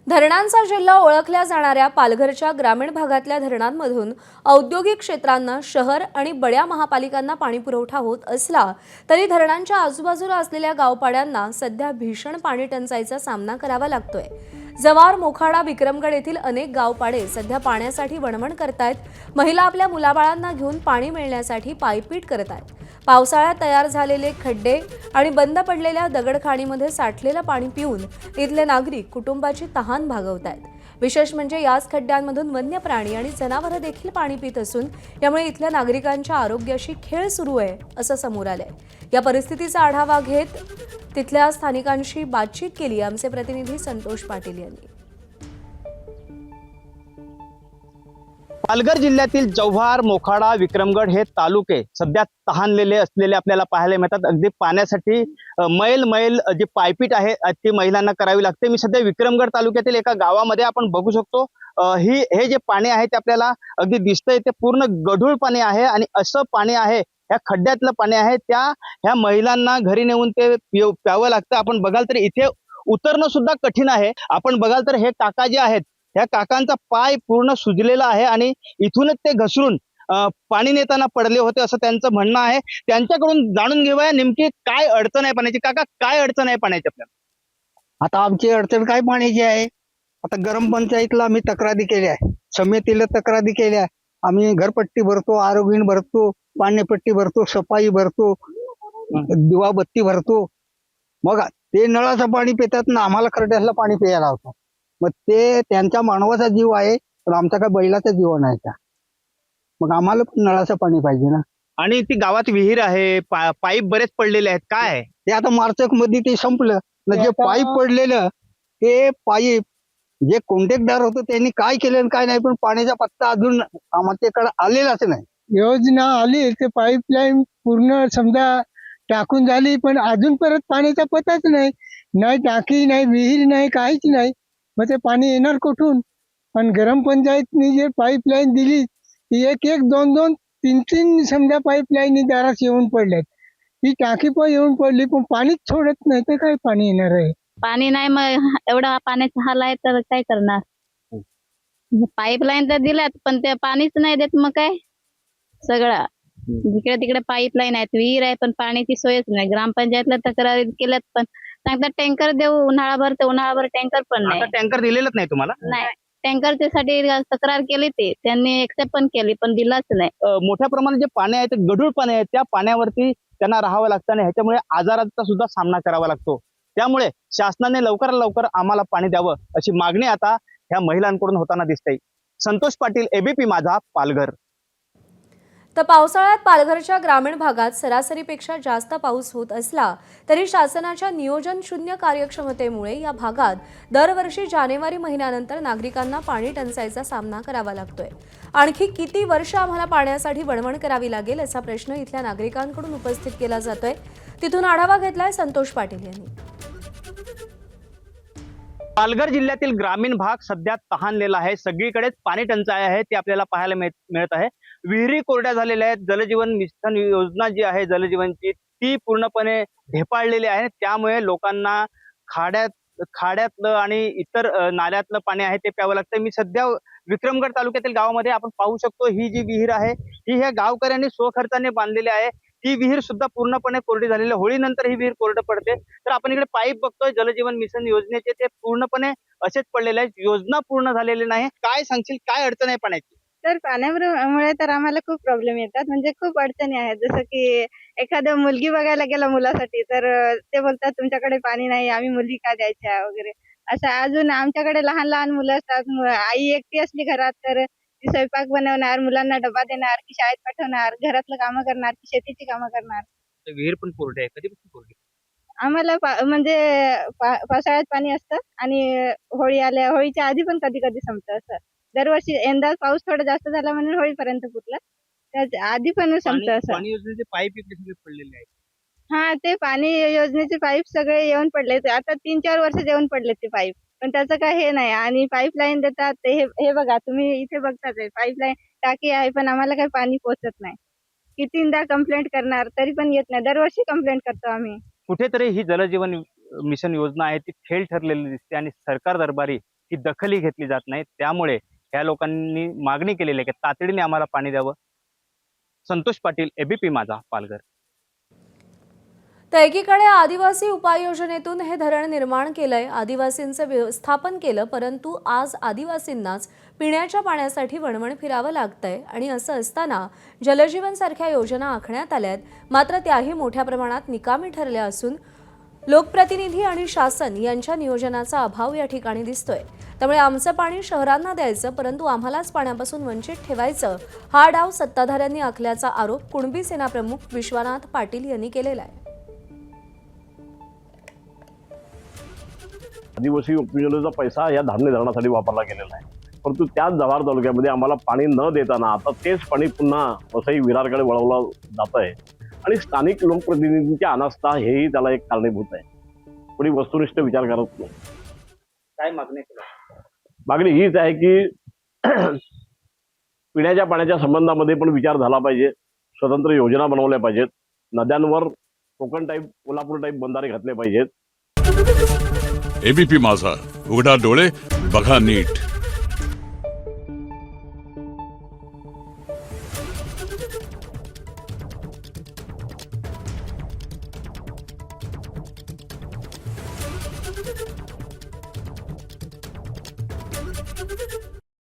धरणांचा जिल्हा ओळखल्या जाणाऱ्या पालघरच्या ग्रामीण भागातल्या धरणांमधून औद्योगिक क्षेत्रांना, शहर आणि बड्या महापालिकांना पाणीपुरवठा होत असला तरी धरणांच्या आजूबाजूला असलेल्या गावपाड्यांना सध्या भीषण पाणी टंचाईचा सामना करावा लागतोय। जव्हार, मोखाडा, विक्रमगड येथील अनेक गावपाडे सध्या पाण्यासाठी वणवण करतायत। महिला आपल्या मुलाबाळांना घेऊन पाणी मिळण्यासाठी पायपीट करत आहेत। पावसाळ्यात तयार झालेले खड्डे आणि बंद पडलेल्या दगडखाणीमध्ये साठलेलं पाणी पिऊन इथले नागरिक कुटुंबाची तहान भागवतायत। विशेष म्हणजे याच खड्ड्यांमधून वन्य प्राणी आणि जनावरं देखील पाणी पित असून यामुळे इथल्या नागरिकांच्या आरोग्याशी खेळ सुरू आहे असं समोर आलंय। या परिस्थितीचा आढावा घेत तिथल्या स्थानिकांशी बातचीत केली आमचे प्रतिनिधी संतोष पाटील यांनी। पालघर जिल्ह्यातील जव्हार, मोखाडा, विक्रमगड हे तालुके सध्या तहानलेले असलेले आपल्याला पाहायला मिळतात। अगदी पाण्यासाठी मैल मैल जी पायपीट आहे ती महिलांना करावी लागते। मी सध्या विक्रमगड तालुक्यातील एका गावामध्ये आपण बघू शकतो। हे जे पाणी आहे ते आपल्याला अगदी दिसतंय, ते पूर्ण गढूळ पाणी आहे आणि असं पाणी आहे, ह्या खड्ड्यातलं पाणी आहे, ह्या महिलांना घरी नेऊन ते प्यावं लागतं। आपण बघाल तर इथे उतरणं सुद्धा कठीण आहे। आपण बघाल तर हे काका जे आहेत, ह्या काकांचा पाय पूर्ण सुजलेला आहे आणि इथूनच ते घसरून पाणी नेताना पडले होते असं त्यांचं म्हणणं आहे। त्यांच्याकडून जाणून घेऊया नेमकी काय अडचण आहे पाण्याची। काका, काय अडचण आहे पाण्याची आपल्याला? आता आमची अडचण काय पाण्याची आहे? आता ग्राम पंचायतला आम्ही तक्रारी केल्या आहे, समितीला तक्रारी केल्या, आम्ही घरपट्टी भरतो, आरोग्य भरतो, पाणीपट्टी भरतो, सफाई भरतो, दिवाबत्ती भरतो, मग ते नळाचं पाणी पितात ना आम्हाला खड्ड्यातलं पाणी प्यायला होतं। मग ते त्यांच्या मानवाचा जीव आहे, तर आमचा काय बैलाचा जीव नाही का? मग आम्हाला पण नळाचं पाणी पाहिजे ना। आणि ती गावात विहीर आहे, पाईप बरेच पडलेले आहेत, काय आहे ते आता मार्च मध्ये ते संपलं ना। जे पाईप पडलेलं ते पाईप जे कॉन्ट्रॅक्टदार होतं त्यांनी काय केलं आणि काय नाही, पण पाण्याचा पत्ता अजून आमच्याकडे आलेलाच नाही। योजना आली ते पाईपलाईन पूर्ण समजा टाकून झाली, पण अजून परत पाण्याचा पत्ताच नाही। नाही टाकी, नाही विहीर, नाही काहीच नाही। मग ते पाणी येणार कुठून? पण ग्रामपंचायतनी जे पाईपलाईन दिली ती एक एक दोन दोन तीन तीन समजा पाईपलाईन दारात येऊन पडल्यात। ही टाकी पण येऊन पडली, पण पाणीच सोडत नाही, तर काय पाणी येणार आहे? पाणी नाही, मग एवढा पाण्याचा हाल आहे तर काय करणार? पाईपलाईन तर दिल्यात पण ते पाणीच नाही देत, मग काय सगळं जिकडे तिकडे पाईपलाईन आहेत, विहीर आहे, पण पाण्याची सोयच नाही। ग्रामपंचायतला तक्रार केल्यात पण सांगतात टँकर देऊ, उन्हाळाभर तर उन्हाळाभर टँकर पण नाही। आता टँकर दिलेलंच नाही तुम्हाला? नाही, टँकरच्या साठी तक्रार केली, त्यांनी एक्सेप्ट पण केली, पण दिलाच नाही। मोठ्या प्रमाणात जे पाणी आहे ते गढूळ पाणी आहे, त्या पाण्यावरती त्यांना राहावं लागतं आणि ह्याच्यामुळे आजाराचा सुद्धा सामना करावा लागतो। त्यामुळे शासनाने लवकरात लवकर आम्हाला पाणी द्यावं अशी मागणी आता ह्या महिलांकडून होताना दिसते। संतोष पाटील, एबीपी माझा, पालघर। तर पावसाळ्यात पालघरच्या ग्रामीण भागात सरासरीपेक्षा जास्त पाऊस होत असला तरी शासनाच्या नियोजन शून्य कार्यक्षमतेमुळे या भागात दरवर्षी जानेवारी महिन्यानंतर नागरिकांना पाणी टंचाईचा सामना करावा लागतोय। आणखी किती वर्ष आम्हाला पाण्यासाठी वणवण करावी लागेल असा प्रश्न इथल्या नागरिकांकडून उपस्थित केला जातोय। तिथून आढावा घेतलाय संतोष पाटील यांनी। पालघर जिल्ह्यातील ग्रामीण भाग सध्या तहानलेला आहे, सगळीकडेच पाणी टंचाई आहे ते आपल्याला पाहायला मिळत आहे। विहिरी कोरड्या झालेल्या आहेत, जलजीवन मिशन योजना जी आहे जलजीवनची ती पूर्णपणे ढेपाळलेली आहे। त्यामुळे लोकांना खाड्यातलं आणि इतर नाल्यातलं पाणी आहे ते प्यावं लागतं। मी सध्या विक्रमगड तालुक्यातील गावामध्ये आपण पाहू शकतो, ही जी विहीर आहे ही ह्या गावकऱ्यांनी स्वखर्चाने बांधलेली आहे। ही विहीर सुद्धा पूर्णपणे कोरडी झालेली आहे, होळीनंतर ही विहीर कोरड पडते। तर आपण इकडे पाईप बघतोय जलजीवन मिशन योजनेचे, ते पूर्णपणे असेच पडलेले आहेत, योजना पूर्ण झालेली नाही। काय सांगशील, काय अडचण आहे पाण्याची? तर पाण्यामुळे तर आम्हाला खूप प्रॉब्लेम येतात, म्हणजे खूप अडचणी आहेत। जसं की एखादं मुलगी बघायला गेला मुलासाठी, तर ते बोलतात तुमच्याकडे पाणी नाही, आम्ही मुलगी का द्यायच्या वगैरे असं। अजून आमच्याकडे लहान लहान मुलं असतात, आई एकटी असली घरात तर ती स्वयंपाक बनवणार, मुलांना डबा देणार, की शाळेत पाठवणार, घरातलं कामं करणार, की शेतीची कामं करणार। विहीर पण कोरडी आहे, कधीपासून कोरडी? आम्हाला म्हणजे पावसाळ्यात पाणी असतं आणि होळीच्या आधी पण कधी कधी संपतं असं। दरवर्षी यंदा पाऊस थोडा जास्त झाला म्हणून होळीपर्यंत पुरला, त्याच्या आधी पण संपतं असं। पाणी योजनेचे पाईप इकडे सगळे पडलेले आहेत। हा, ते पाणी योजनेचे पाईप सगळे येऊन पडले, आता 3-4 वर्ष येऊन पडले ते पाईप, पण त्याचं काय हे नाही। आणि पाईपलाईन देतात ते हे बघा तुम्ही इथे बघताच आहे, पाईपलाईन टाकी आहे पण आम्हाला काही पाणी पोहोचत नाही। कितींदा कंप्लेंट करणार तरी पण येत नाही, दरवर्षी कंप्लेंट करतो आम्ही। कुठेतरी ही जलजीवन मिशन योजना आहे ती फेल ठरलेली दिसते आणि सरकार दरबारी ही दखलही घेतली जात नाही. त्यामुळे ह्या लोकांनी मागणी केलेली आहे की तातडीने आम्हाला पाणी द्यावं. संतोष पाटील, एबीपी माझा, पालघर. तर एकीकडे आदिवासी उपाययोजनेतून हे धरण निर्माण केलंय, आदिवासींचं व्यवस्थापन केलं, परंतु आज आदिवासींनाच पिण्याच्या पाण्यासाठी वणवण फिरावं लागतंय. आणि असं असताना जलजीवन सारख्या योजना आखण्यात आल्यात, मात्र त्याही मोठ्या प्रमाणात निकामी ठरल्या असून लोकप्रतिनिधी आणि शासन यांच्या नियोजनाचा अभाव या ठिकाणी दिसतोय. त्यामुळे आमचं पाणी शहरांना द्यायचं, परंतु आम्हालाच पाण्यापासून वंचित ठेवायचं, हा डाव सत्ताधाऱ्यांनी आखल्याचा आरोप कुणबी सेना प्रमुख विश्वनाथ पाटील यांनी केलेला आहे. आदिवासी उपयोजनेचा पैसा या धामणे धरणासाठी वापरला गेलेला आहे, परंतु त्याच जव्हार तालुक्यामध्ये आम्हाला पाणी न देताना आता तेच पाणी पुन्हा वसई विरारकडे वळवलं जात आहे आणि स्थानिक लोकप्रतिनिधींची अनास्था हेही त्याला एक कारणीभूत आहे. कोणी वस्तुनिष्ठ विचार करत नाही. काय मागणी केली? मागणी हीच आहे की पिण्याच्या पाण्याच्या संबंधामध्ये पण विचार झाला पाहिजे. स्वतंत्र योजना बनवल्या पाहिजेत. नद्यांवर कोकण टाईप, कोल्हापूर टाईप बंधारे घातले पाहिजेत. एबीपी माझा, उघडा डोळे बघा नीट.